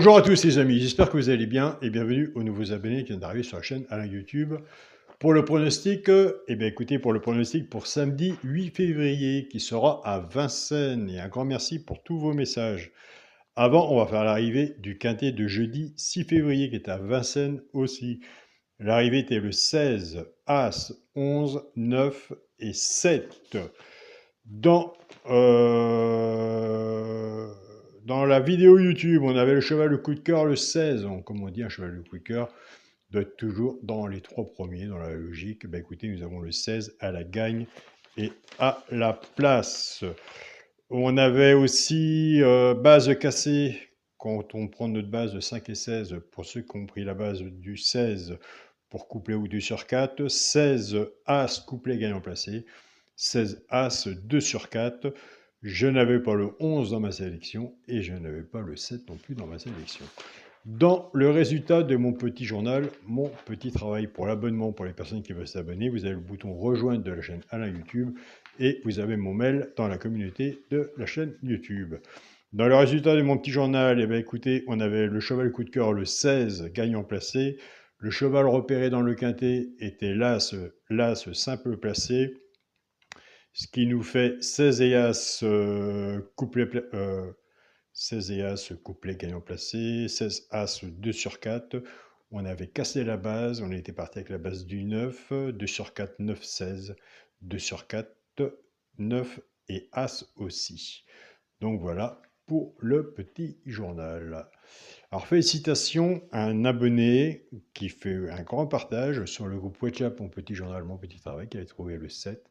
Bonjour à tous les amis, j'espère que vous allez bien et bienvenue aux nouveaux abonnés qui viennent d'arriver sur la chaîne Alain YouTube. Pour le pronostic, écoutez, pour le pronostic pour samedi 8 février qui sera à Vincennes, et un grand merci pour tous vos messages. Avant, on va faire l'arrivée du quintet de jeudi 6 février qui est à Vincennes aussi. L'arrivée était le 16, As, 11, 9 et 7. Dans, dans la vidéo YouTube, on avait le cheval le coup de cœur le 16. Donc, comme on dit, un cheval le coup de cœur doit être toujours dans les trois premiers, dans la logique. Ben, écoutez, nous avons le 16 à la gagne et à la place. On avait aussi base cassée. Quand on prend notre base de 5 et 16, pour ceux qui ont pris la base du 16 pour couplet ou 2 sur 4, 16 As couplet gagnant placé, 16 As 2 sur 4. Je n'avais pas le 11 dans ma sélection et je n'avais pas le 7 non plus dans ma sélection. Dans le résultat de mon petit journal, mon petit travail pour l'abonnement pour les personnes qui veulent s'abonner, vous avez le bouton rejoindre de la chaîne Alain YouTube et vous avez mon mail dans la communauté de la chaîne YouTube. Dans le résultat de mon petit journal, eh bien, écoutez, on avait le cheval coup de cœur le 16 gagnant placé. Le cheval repéré dans le quintet était l'As simple placé. Ce qui nous fait 16 et As couplet 16 et As couplet gagnant placé, 16 As 2 sur 4. On avait cassé la base, on était parti avec la base du 9, 2 sur 4, 9, 16, 2 sur 4, 9 et As aussi. Donc voilà pour le petit journal. Alors félicitations à un abonné qui fait un grand partage sur le groupe WhatsApp Mon Petit Journal, Mon Petit Travail, qui avait trouvé le 7.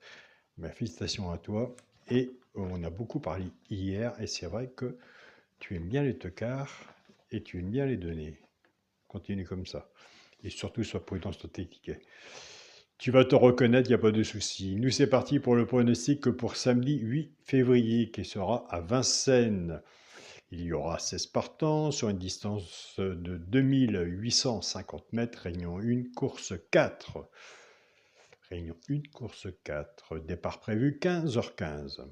Ben, félicitations à toi. Et on a beaucoup parlé hier, et c'est vrai que tu aimes bien les tocards et tu aimes bien les donner. Continue comme ça. Et surtout, sois prudent sur tes tickets. Tu vas te reconnaître, il n'y a pas de souci. Nous, c'est parti pour le pronostic pour samedi 8 février, qui sera à Vincennes. Il y aura 16 partants sur une distance de 2850 mètres, réunion 1, course 4. Réunion 1, course 4. Départ prévu 15h15.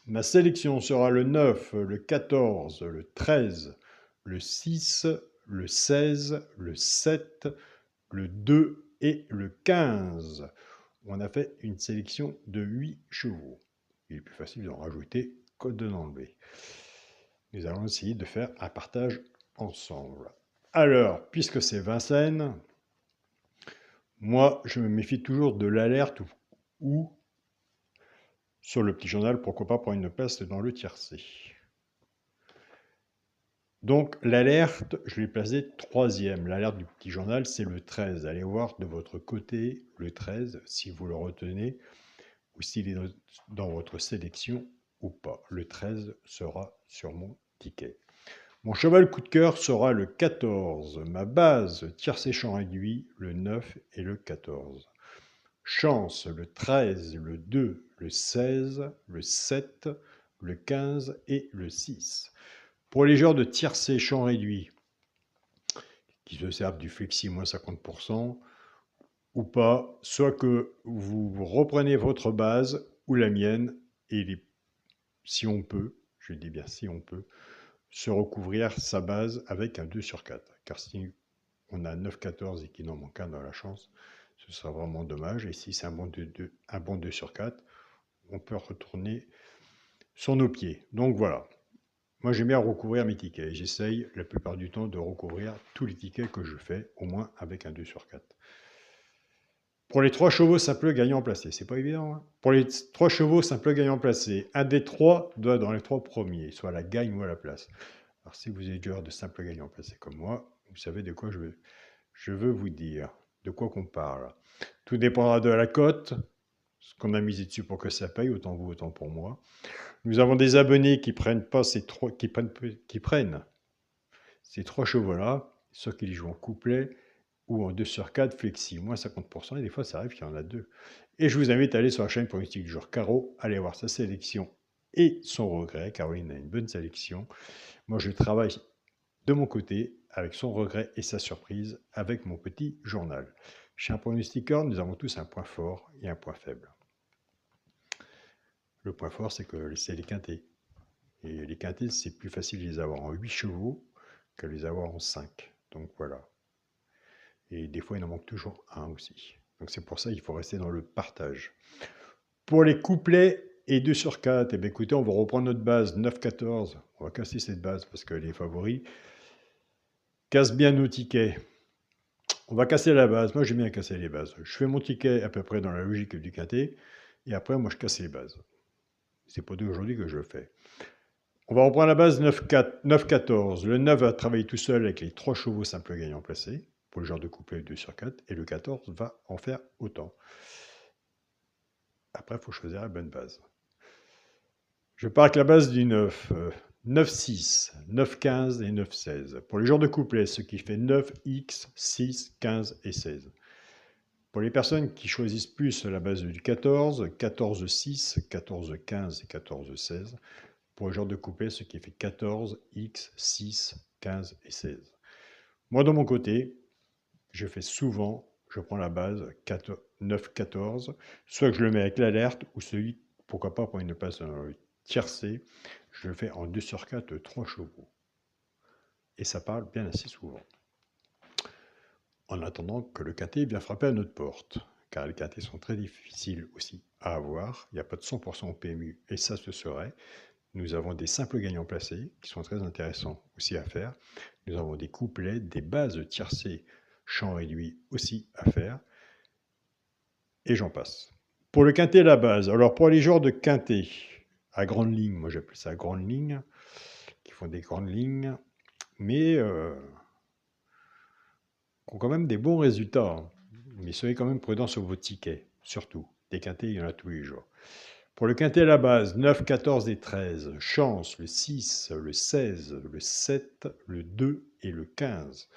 Ma sélection sera le 9, le 14, le 13, le 6, le 16, le 7, le 2 et le 15. On a fait une sélection de 8 chevaux. Il est plus facile d'en rajouter que de l'enlever. Nous allons essayer de faire un partage ensemble. Alors, puisque c'est Vincennes, moi, je me méfie toujours de l'alerte ou sur le petit journal, pourquoi pas prendre une place dans le tiercé. Donc, l'alerte, je l'ai placée troisième. L'alerte du petit journal, c'est le 13. Allez voir de votre côté le 13, si vous le retenez, ou s'il est dans votre sélection ou pas. Le 13 sera sur mon ticket. Mon cheval coup de cœur sera le 14. Ma base tiercé champ réduit, le 9 et le 14. Chance, le 13, le 2, le 16, le 7, le 15 et le 6. Pour les joueurs de tiercé champ réduit, qui se servent du flexi moins 50%, ou pas, soit que vous reprenez votre base ou la mienne, et si on peut, je dis bien si on peut, se recouvrir sa base avec un 2 sur 4. Car si on a 9-14 et qu'il en manque un dans la chance, ce sera vraiment dommage. Et si c'est un bon 2 sur 4, on peut retourner sur nos pieds. Donc voilà. Moi, j'aime bien recouvrir mes tickets. J'essaye la plupart du temps de recouvrir tous les tickets que je fais, au moins avec un 2 sur 4. Pour les 3 chevaux simple gagnant placé, c'est pas évident. Hein, pour les 3 chevaux simple gagnant placé, un des 3 doit dans les 3 premiers, soit à la gagne ou à la place. Alors si vous êtes joueur de simple gagnant placé comme moi, vous savez de quoi je veux vous dire, de quoi qu'on parle. Tout dépendra de la cote, ce qu'on a misé dessus pour que ça paye, autant vous, autant pour moi. Nous avons des abonnés qui prennent pas ces 3, qui prennent ces 3 chevaux-là, soit qu'ils jouent en couplet ou en 2 sur 4, flexi, moins 50%, et des fois ça arrive qu'il y en a 2. Et je vous invite à aller sur la chaîne pronostic du jour Caro, aller voir sa sélection et son regret. Caroline a une bonne sélection. Moi, je travaille de mon côté avec son regret et sa surprise avec mon petit journal. Chez un pronostiqueur, nous avons tous un point fort et un point faible. Le point fort, c'est que c'est les quintés. Et les quintés, c'est plus facile de les avoir en 8 chevaux qu'à les avoir en 5. Donc voilà. Et des fois, il en manque toujours un aussi. Donc c'est pour ça qu'il faut rester dans le partage. Pour les couplets et 2 sur 4, eh bien, écoutez, on va reprendre notre base 9-14. On va casser cette base parce qu'elle est favori. Casse bien nos tickets. On va casser la base. Moi, j'aime bien casser les bases. Je fais mon ticket à peu près dans la logique du quintet. Et après, moi, je casse les bases. C'est pas d'aujourd'hui que je le fais. On va reprendre la base 9-14. Le 9 va travailler tout seul avec les 3 chevaux simples gagnants placés. Pour le genre de couplet 2 sur 4. Et le 14 va en faire autant. Après, il faut choisir la bonne base. Je pars avec la base du 9. 9-6, 9-15 et 9-16. Pour les genres de couplets, ce qui fait 9x, 6, 15 et 16. Pour les personnes qui choisissent plus la base du 14, 14-6, 14-15 et 14-16. Pour le genre de couplet, ce qui fait 14, x, 6, 15 et 16. Moi, de mon côté, je fais souvent, je prends la base 9-14, soit que je le mets avec l'alerte, ou celui, pourquoi pas, pour une place tiercée, je le fais en 2 sur 4, 3 chevaux. Et ça parle bien assez souvent. En attendant que le quintet vienne frapper à notre porte, car les quintets sont très difficiles aussi à avoir. Il n'y a pas de 100% au PMU, et ça se serait. Nous avons des simples gagnants placés, qui sont très intéressants aussi à faire. Nous avons des couplets, des bases tiercées, champ réduit aussi à faire. Et j'en passe. Pour le quintet, la base. Alors, pour les genres de quintet, à grande ligne, moi j'appelle ça grande ligne, qui font des grandes lignes, mais qui ont quand même des bons résultats. Hein. Mais soyez quand même prudents sur vos tickets, surtout. Des quintets, il y en a tous les jours. Pour le quintet à la base, 9, 14 et 13. Chance, le 6, le 16, le 7, le 2 et le 15.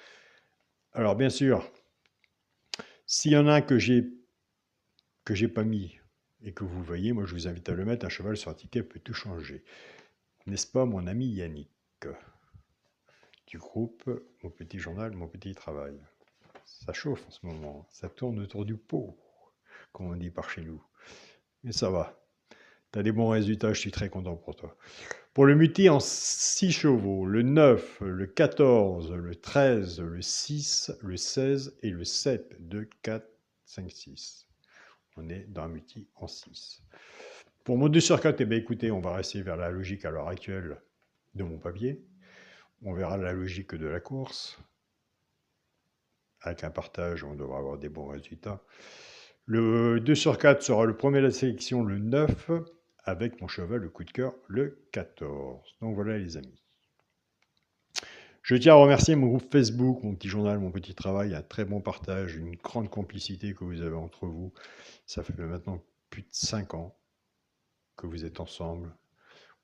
Alors, bien sûr, s'il y en a un que j'ai pas mis et que vous voyez, moi je vous invite à le mettre. Un cheval sur un ticket peut tout changer. N'est-ce pas, mon ami Yannick, du groupe Mon Petit Journal, Mon Petit Travail? Ça chauffe en ce moment. Ça tourne autour du pot, comme on dit par chez nous. Mais ça va. Tu as des bons résultats, je suis très content pour toi. Pour le muti en 6 chevaux, le 9, le 14, le 13, le 6, le 16 et le 7. 2, 4, 5, 6. On est dans un muti en 6. Pour mon 2 sur 4, eh bien, écoutez, on va rester vers la logique à l'heure actuelle de mon papier. On verra la logique de la course. Avec un partage, on devra avoir des bons résultats. Le 2 sur 4 sera le premier de la sélection, le 9, avec mon cheval, le coup de cœur, le 14. Donc voilà les amis. Je tiens à remercier mon groupe Facebook, mon petit journal, mon petit travail, un très bon partage, une grande complicité que vous avez entre vous. Ça fait maintenant plus de 5 ans que vous êtes ensemble.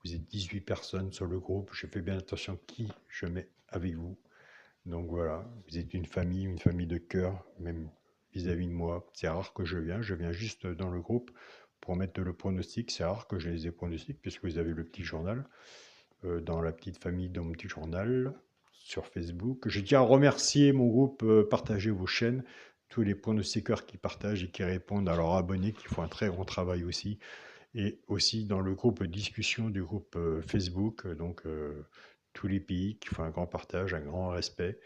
Vous êtes 18 personnes sur le groupe. Je fais bien attention qui je mets avec vous. Donc voilà, vous êtes une famille de cœur, même vis-à-vis de moi. C'est rare que je viens juste dans le groupe pour mettre le pronostic. C'est rare que j'ai les pronostics puisque vous avez le petit journal dans la petite famille de mon petit journal sur Facebook. Je tiens à remercier mon groupe Partagez vos chaînes, tous les pronostiqueurs qui partagent et qui répondent à leurs abonnés qui font un très grand travail aussi. Et aussi dans le groupe discussion du groupe Facebook, donc tous les pays qui font un grand partage, un grand respect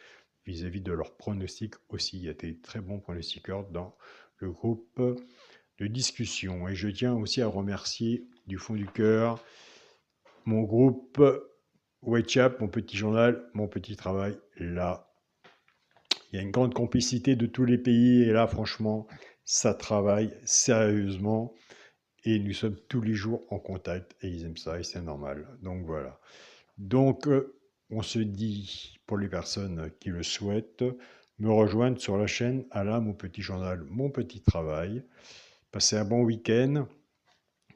vis-à-vis de leurs pronostics aussi. Il y a des très bons pronostiqueurs dans le groupe de discussion. Et je tiens aussi à remercier du fond du cœur mon groupe WhatsApp, mon petit journal, mon petit travail. Là, il y a une grande complicité de tous les pays et là, franchement, ça travaille sérieusement. Et nous sommes tous les jours en contact et ils aiment ça et c'est normal. Donc voilà. Donc on se dit pour les personnes qui le souhaitent, me rejoindre sur la chaîne Alain, mon petit journal, mon petit travail. Passez un bon week-end.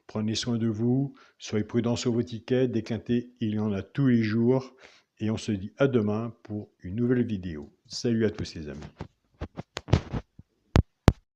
Prenez soin de vous. Soyez prudents sur vos tickets. Des quintets, il y en a tous les jours. Et on se dit à demain pour une nouvelle vidéo. Salut à tous les amis.